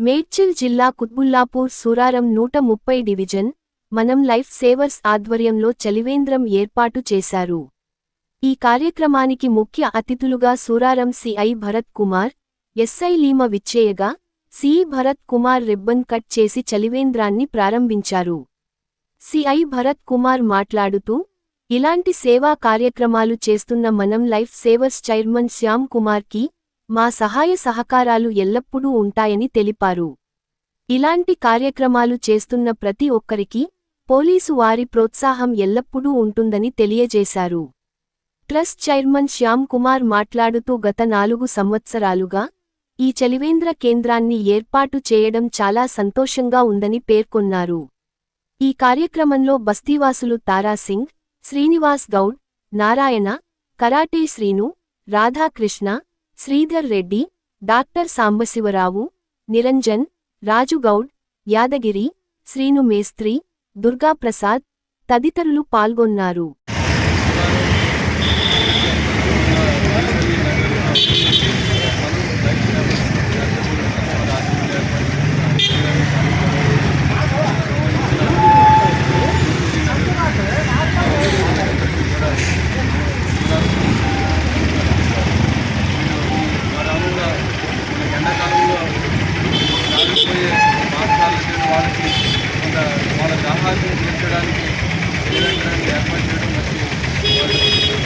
మేడ్చల్ జిల్లా కుత్బుల్లాపూర్ సూరారం 130 డివిజన్ మనం life savers ఆధ్వర్యంలో చలివేంద్రం ఏర్పాటు చేశారు. ఈ కార్యక్రమానికి ముఖ్య అతిథులుగా సూరారం సిఐ భరత్ కుమార్, ఎస్ఐ లీమ విచ్చేయగా CI Bharath Kumar ribbon cut చేసి చలివేంద్రాన్ని ప్రారంభించారు. సిఐ భరత్ కుమార్ మాట్లాడుతూ, ఇలాంటి సేవా కార్యక్రమాలు చేస్తున్న మనం లైఫ్ సేవర్స్ చైర్మన్ శ్యామ్ కుమార్కి మా సహాయ సహకారాలు ఎల్లప్పుడూ ఉంటాయని తెలిపారు. ఇలాంటి కార్యక్రమాలు చేస్తున్న ప్రతి ఒక్కరికి పోలీసు వారి ప్రోత్సాహం ఎల్లప్పుడూ ఉంటుందని తెలియజేశారు. ట్రస్ట్ చైర్మన్ శ్యామ్ కుమార్ మాట్లాడుతూ గత 4 సంవత్సరాలుగా ఈ చలివేంద్ర కేంద్రాన్ని ఏర్పాటు చేయడం చాలా సంతోషంగా ఉందని పేర్కొన్నారు. ఈ కార్యక్రమంలో బస్తీవాసులు తారాసింగ్, శ్రీనివాస్ గౌడ్, నారాయణ, కరాటే శ్రీను, రాధాకృష్ణ, శ్రీధర్ రెడ్డి, డాక్టర్ సాంబశివరావు, నిరంజన్, రాజుగౌడ్, యాదగిరి, శ్రీను మేస్త్రి, దుర్గాప్రసాద్ తదితరులు పాల్గొన్నారు. వాళ్ళ దాహాన్ని తీర్చడానికి చలివేంద్రాన్ని ఏర్పాటు చేయడం మంచి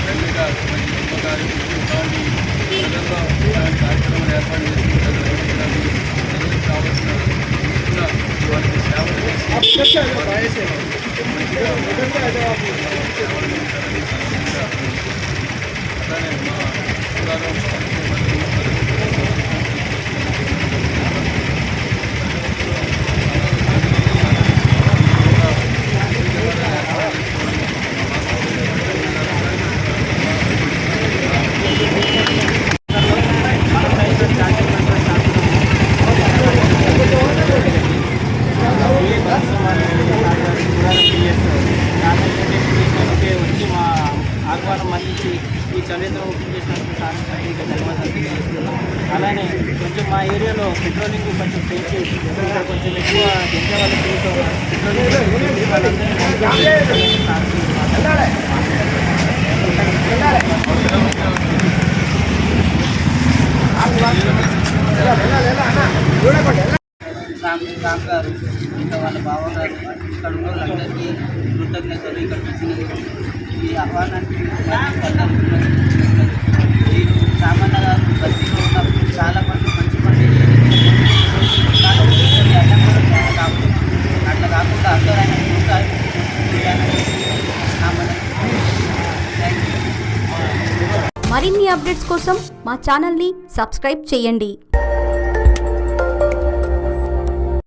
ఫ్రెండ్గా మంచి ఉపకారి ప్రజల్లో ఇలాంటి కార్యక్రమాలు ఏర్పాటు చేసి ప్రజలకు కావాల్సిన వాళ్ళకి సేవలు చేసి అలానే మా ఆహ్వానం మళ్ళీ ఈ చలివేంద్రం ఓపెన్ చేసినందుకు సాంస్కృతిక ధన్యవాదాలు తెలియజేస్తున్నాం. అలానే కొంచెం మా ఏరియాలో పెట్రోలింగ్ కొంచెం పెంచి ఇక్కడ కొంచెం ఎక్కువ జంజ వాళ్ళు పెట్రోలింగ్ రామ్ గారు ఇంకా వాళ్ళ బావగారు ఇక్కడ ఉన్న వాళ్ళందరికీ కృతజ్ఞతలు. ఇక్కడ వచ్చినందుకు ఈ ఆహ్వానానికి రామన్న గారు బస్తీలో ఉన్నప్పుడు చాలా మంది మంచి పని అట్లా కాకుండా అందరూ ఆయన మరిన్ని అప్డేట్స్ కోసం మా ఛానల్ని సబ్స్క్రైబ్ చేయండి.